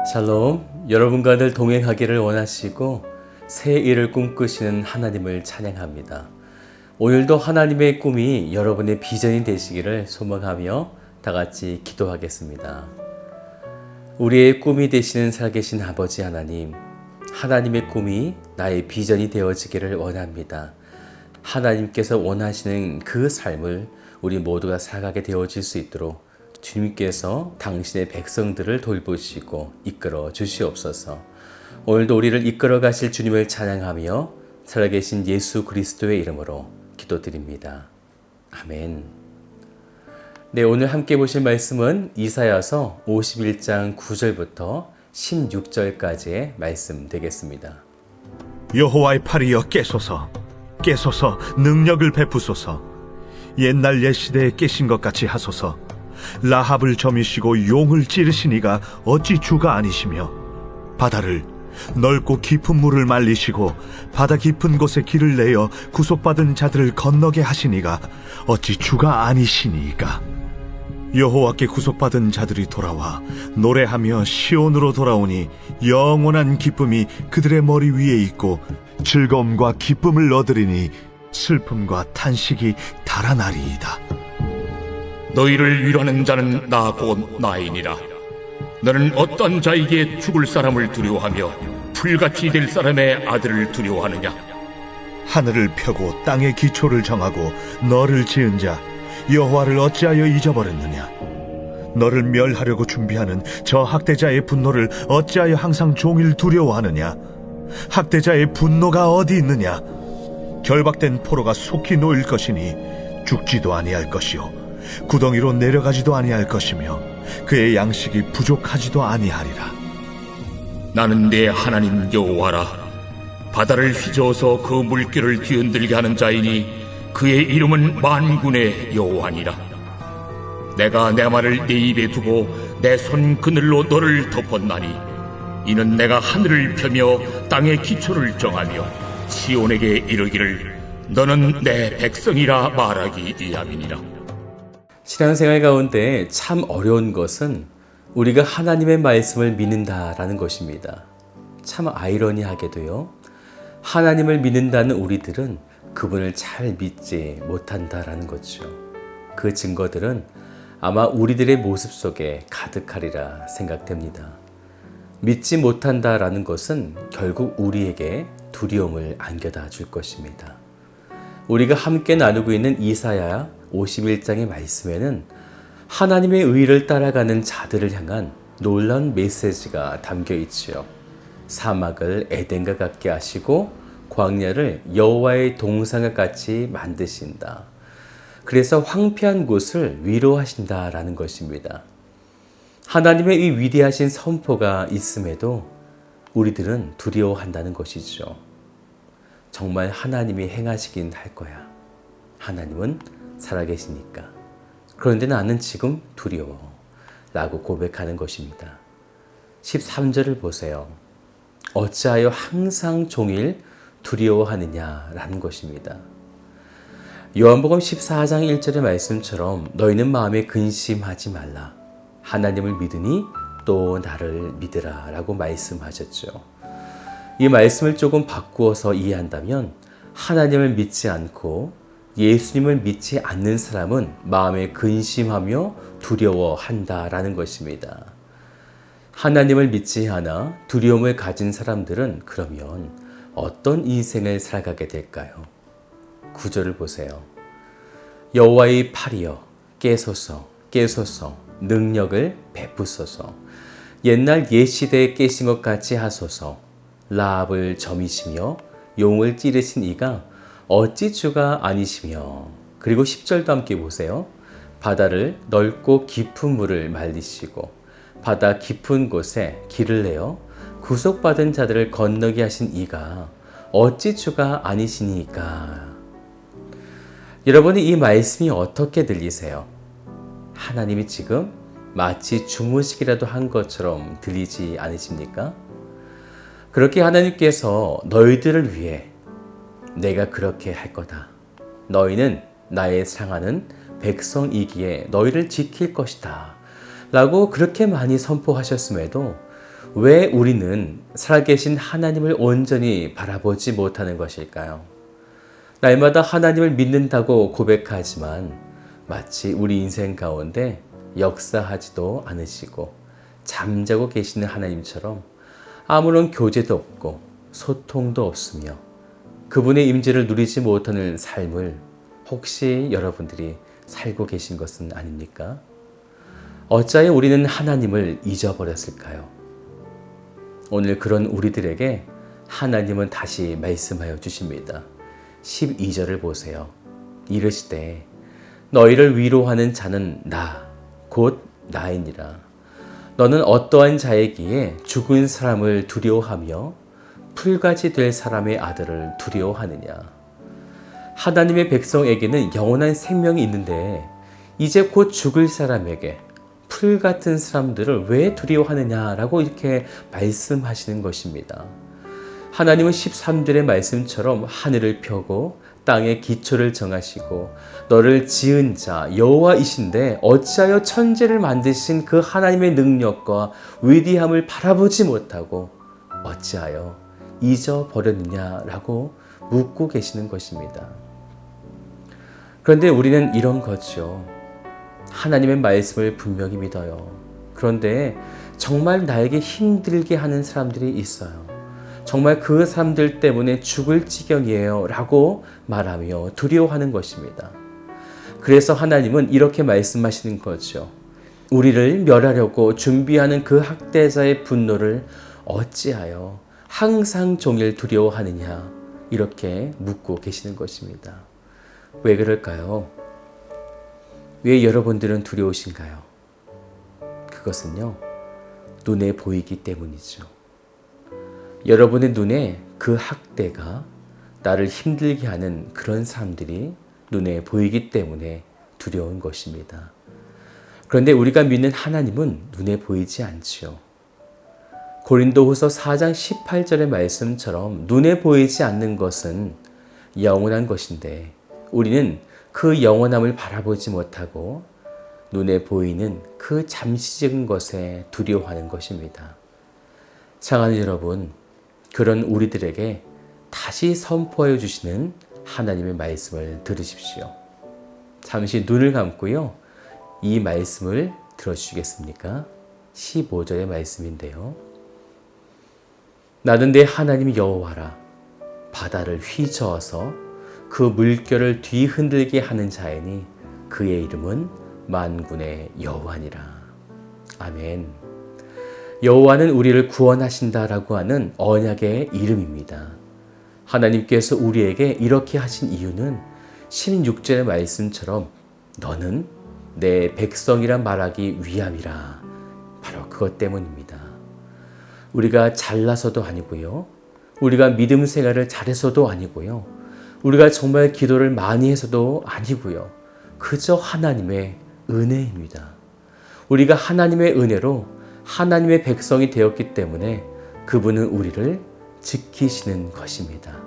샬롬, 여러분과 늘 동행하기를 원하시고 새 일을 꿈꾸시는 하나님을 찬양합니다. 오늘도 하나님의 꿈이 여러분의 비전이 되시기를 소망하며 다 같이 기도하겠습니다. 우리의 꿈이 되시는 살아계신 아버지 하나님, 하나님의 꿈이 나의 비전이 되어지기를 원합니다. 하나님께서 원하시는 그 삶을 우리 모두가 살아가게 되어질 수 있도록 주님께서 당신의 백성들을 돌보시고 이끌어 주시옵소서. 오늘도 우리를 이끌어 가실 주님을 찬양하며 살아계신 예수 그리스도의 이름으로 기도드립니다. 아멘. 네, 오늘 함께 보실 말씀은 이사야서 51장 9절부터 16절까지의 말씀 되겠습니다. 여호와의 팔이여 깨소서, 깨소서 능력을 베푸소서. 옛날 옛 시대에 깨신 것 같이 하소서. 라합을 점이시고 용을 찌르신 이가 어찌 주가 아니시며, 바다를 넓고 깊은 물을 말리시고 바다 깊은 곳에 길을 내어 구속받은 자들을 건너게 하신 이가 어찌 주가 아니시니이까. 여호와께 구속받은 자들이 돌아와 노래하며 시온으로 돌아오니 영원한 기쁨이 그들의 머리 위에 있고 즐거움과 기쁨을 얻으리니 슬픔과 탄식이 달아나리이다. 너희를 위로하는 자는 나 곧 나이니라. 너는 어떤 자에게 죽을 사람을 두려워하며 풀같이 될 사람의 아들을 두려워하느냐? 하늘을 펴고 땅의 기초를 정하고 너를 지은 자 여호와를 어찌하여 잊어버렸느냐? 너를 멸하려고 준비하는 저 학대자의 분노를 어찌하여 항상 종일 두려워하느냐? 학대자의 분노가 어디 있느냐? 결박된 포로가 속히 놓일 것이니 죽지도 아니할 것이요 구덩이로 내려가지도 아니할 것이며 그의 양식이 부족하지도 아니하리라. 나는 내 하나님 여호와라. 바다를 휘저어서 그 물결을 뒤흔들게 하는 자이니 그의 이름은 만군의 여호와니라. 내가 내 말을 네 입에 두고 내 손 그늘로 너를 덮었나니 이는 내가 하늘을 펴며 땅의 기초를 정하며 시온에게 이르기를 너는 내 백성이라 말하기 위함이니라. 신앙생활 가운데 참 어려운 것은 우리가 하나님의 말씀을 믿는다라는 것입니다. 참 아이러니하게도요, 하나님을 믿는다는 우리들은 그분을 잘 믿지 못한다라는 거죠. 그 증거들은 아마 우리들의 모습 속에 가득하리라 생각됩니다. 믿지 못한다라는 것은 결국 우리에게 두려움을 안겨다 줄 것입니다. 우리가 함께 나누고 있는 이사야 51장의 말씀에는 하나님의 의를 따라가는 자들을 향한 놀라운 메시지가 담겨 있지요. 사막을 에덴과 같게 하시고 광야를 여호와의 동산과 같이 만드신다. 그래서 황폐한 곳을 위로하신다라는 것입니다. 하나님의 이 위대하신 선포가 있음에도 우리들은 두려워한다는 것이죠. 정말 하나님이 행하시긴 할 거야. 하나님은 살아계시니까. 그런데 나는 지금 두려워 라고 고백하는 것입니다. 13절을 보세요. 어찌하여 항상 종일 두려워하느냐라는 것입니다. 요한복음 14장 1절의 말씀처럼 너희는 마음에 근심하지 말라. 하나님을 믿으니 또 나를 믿으라 라고 말씀하셨죠. 이 말씀을 조금 바꾸어서 이해한다면 하나님을 믿지 않고 예수님을 믿지 않는 사람은 마음에 근심하며 두려워한다라는 것입니다. 하나님을 믿지 않아 두려움을 가진 사람들은 그러면 어떤 인생을 살아가게 될까요? 9절을 보세요. 여호와의 팔이여 깨소서, 깨소서, 능력을 베푸소서. 옛날 옛 시대에 깨신 것 같이 하소서. 라합을 점이시며 용을 찌르신 이가 어찌 주가 아니시며. 그리고 10절도 함께 보세요. 바다를 넓고 깊은 물을 말리시고 바다 깊은 곳에 길을 내어 구속받은 자들을 건너게 하신 이가 어찌 주가 아니시니까. 여러분이 이 말씀이 어떻게 들리세요? 하나님이 지금 마치 주무시기라도 한 것처럼 들리지 않으십니까? 그렇게 하나님께서 너희들을 위해 내가 그렇게 할 거다. 너희는 나의 사랑하는 백성이기에 너희를 지킬 것이다. 라고 그렇게 많이 선포하셨음에도 왜 우리는 살아계신 하나님을 온전히 바라보지 못하는 것일까요? 날마다 하나님을 믿는다고 고백하지만 마치 우리 인생 가운데 역사하지도 않으시고 잠자고 계시는 하나님처럼 아무런 교제도 없고 소통도 없으며 그분의 임재를 누리지 못하는 삶을 혹시 여러분들이 살고 계신 것은 아닙니까? 어찌하여 우리는 하나님을 잊어버렸을까요? 오늘 그런 우리들에게 하나님은 다시 말씀하여 주십니다. 12절을 보세요. 이르시되 너희를 위로하는 자는 나, 곧 나이니라. 너는 어떠한 자이기에 죽은 사람을 두려워하며 풀같이 될 사람의 아들을 두려워하느냐. 하나님의 백성에게는 영원한 생명이 있는데 이제 곧 죽을 사람에게 풀 같은 사람들을 왜 두려워하느냐라고 이렇게 말씀하시는 것입니다. 하나님은 13절의 말씀처럼 하늘을 펴고 땅의 기초를 정하시고 너를 지은 자 여호와이신데 어찌하여 천지를 만드신 그 하나님의 능력과 위대함을 바라보지 못하고 어찌하여 잊어버렸느냐라고 묻고 계시는 것입니다. 그런데 우리는 이런 거죠. 하나님의 말씀을 분명히 믿어요. 그런데 정말 나에게 힘들게 하는 사람들이 있어요. 정말 그 사람들 때문에 죽을 지경이에요 라고 말하며 두려워하는 것입니다. 그래서 하나님은 이렇게 말씀하시는 거죠. 우리를 멸하려고 준비하는 그 학대자의 분노를 어찌하여 항상 종일 두려워하느냐 이렇게 묻고 계시는 것입니다. 왜 그럴까요? 왜 여러분들은 두려우신가요? 그것은요, 눈에 보이기 때문이죠. 여러분의 눈에 그 학대가 나를 힘들게 하는 그런 사람들이 눈에 보이기 때문에 두려운 것입니다. 그런데 우리가 믿는 하나님은 눈에 보이지 않지요. 고린도후서 4장 18절의 말씀처럼 눈에 보이지 않는 것은 영원한 것인데 우리는 그 영원함을 바라보지 못하고 눈에 보이는 그 잠시적인 것에 두려워하는 것입니다. 사랑하는 여러분, 그런 우리들에게 다시 선포하여 주시는 하나님의 말씀을 들으십시오. 잠시 눈을 감고요. 이 말씀을 들어주시겠습니까? 15절의 말씀인데요. 나는 내 하나님 여호와라. 바다를 휘저어서 그 물결을 뒤흔들게 하는 자이니 그의 이름은 만군의 여호와니라. 아멘. 여호와는 우리를 구원하신다라고 하는 언약의 이름입니다. 하나님께서 우리에게 이렇게 하신 이유는 16절의 말씀처럼 너는 내 백성이라 말하기 위함이라. 바로 그것 때문입니다. 우리가 잘나서도 아니고요. 우리가 믿음 생활을 잘해서도 아니고요. 우리가 정말 기도를 많이 해서도 아니고요. 그저 하나님의 은혜입니다. 우리가 하나님의 은혜로 하나님의 백성이 되었기 때문에 그분은 우리를 지키시는 것입니다.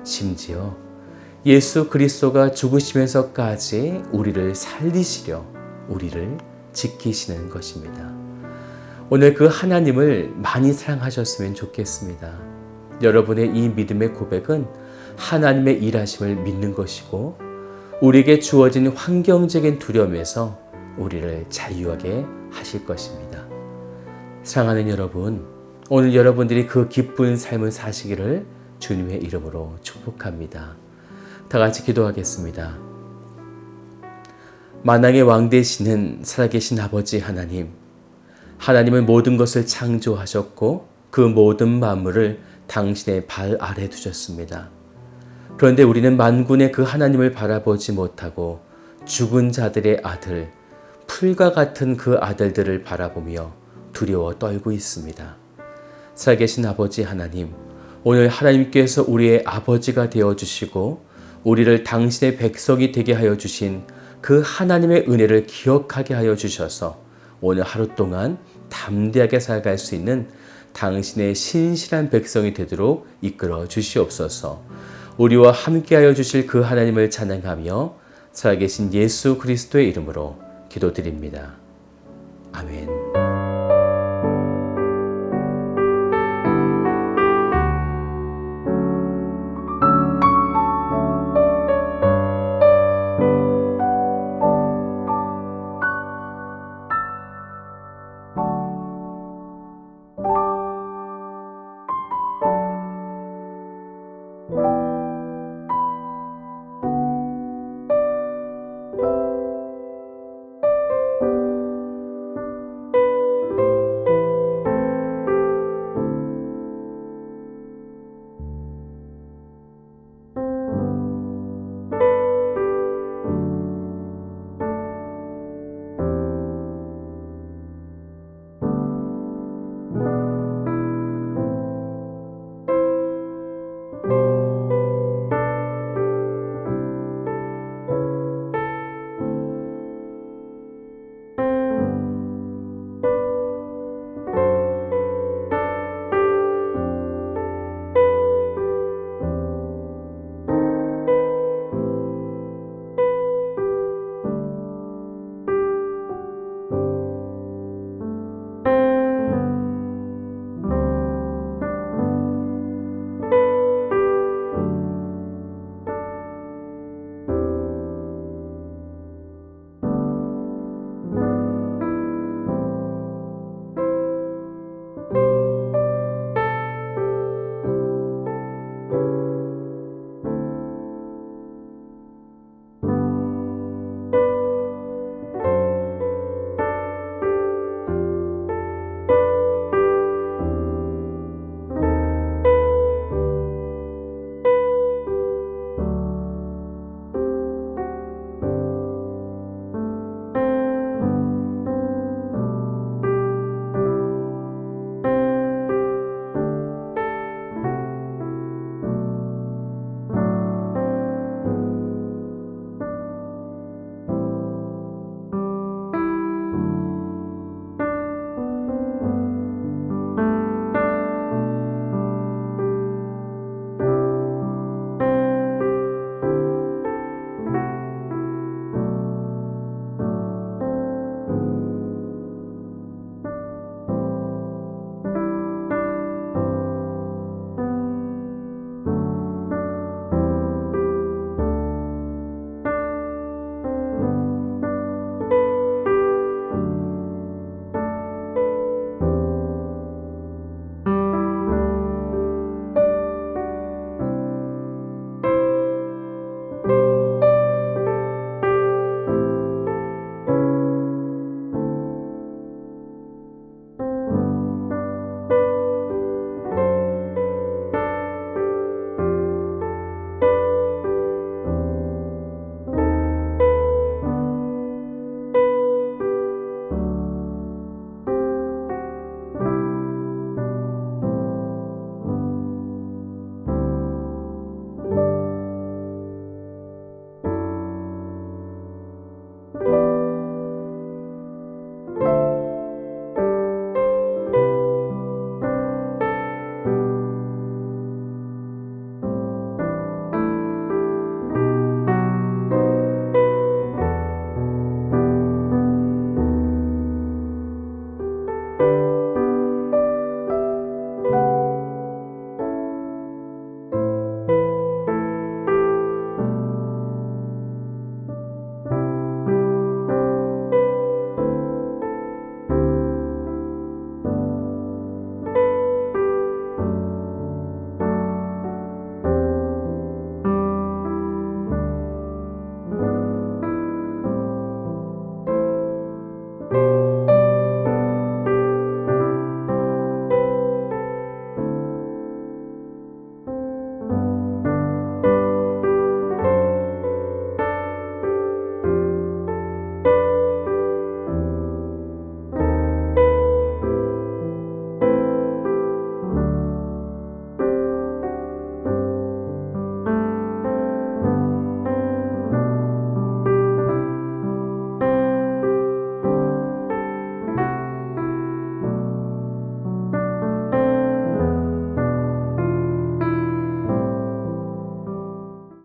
심지어 예수 그리스도가 죽으시면서까지 우리를 살리시려 우리를 지키시는 것입니다. 오늘 그 하나님을 많이 사랑하셨으면 좋겠습니다. 여러분의 이 믿음의 고백은 하나님의 일하심을 믿는 것이고 우리에게 주어진 환경적인 두려움에서 우리를 자유하게 하실 것입니다. 사랑하는 여러분, 오늘 여러분들이 그 기쁜 삶을 사시기를 주님의 이름으로 축복합니다. 다 같이 기도하겠습니다. 만왕의 왕 되시는 살아계신 아버지 하나님, 하나님은 모든 것을 창조하셨고 그 모든 만물을 당신의 발 아래 두셨습니다. 그런데 우리는 만군의 그 하나님을 바라보지 못하고 죽은 자들의 아들, 풀과 같은 그 아들들을 바라보며 두려워 떨고 있습니다. 살아계신 아버지 하나님, 오늘 하나님께서 우리의 아버지가 되어주시고 우리를 당신의 백성이 되게 하여 주신 그 하나님의 은혜를 기억하게 하여 주셔서 오늘 하루 동안 담대하게 살아갈 수 있는 당신의 신실한 백성이 되도록 이끌어 주시옵소서. 우리와 함께하여 주실 그 하나님을 찬양하며 살아계신 예수 그리스도의 이름으로 기도드립니다. 아멘.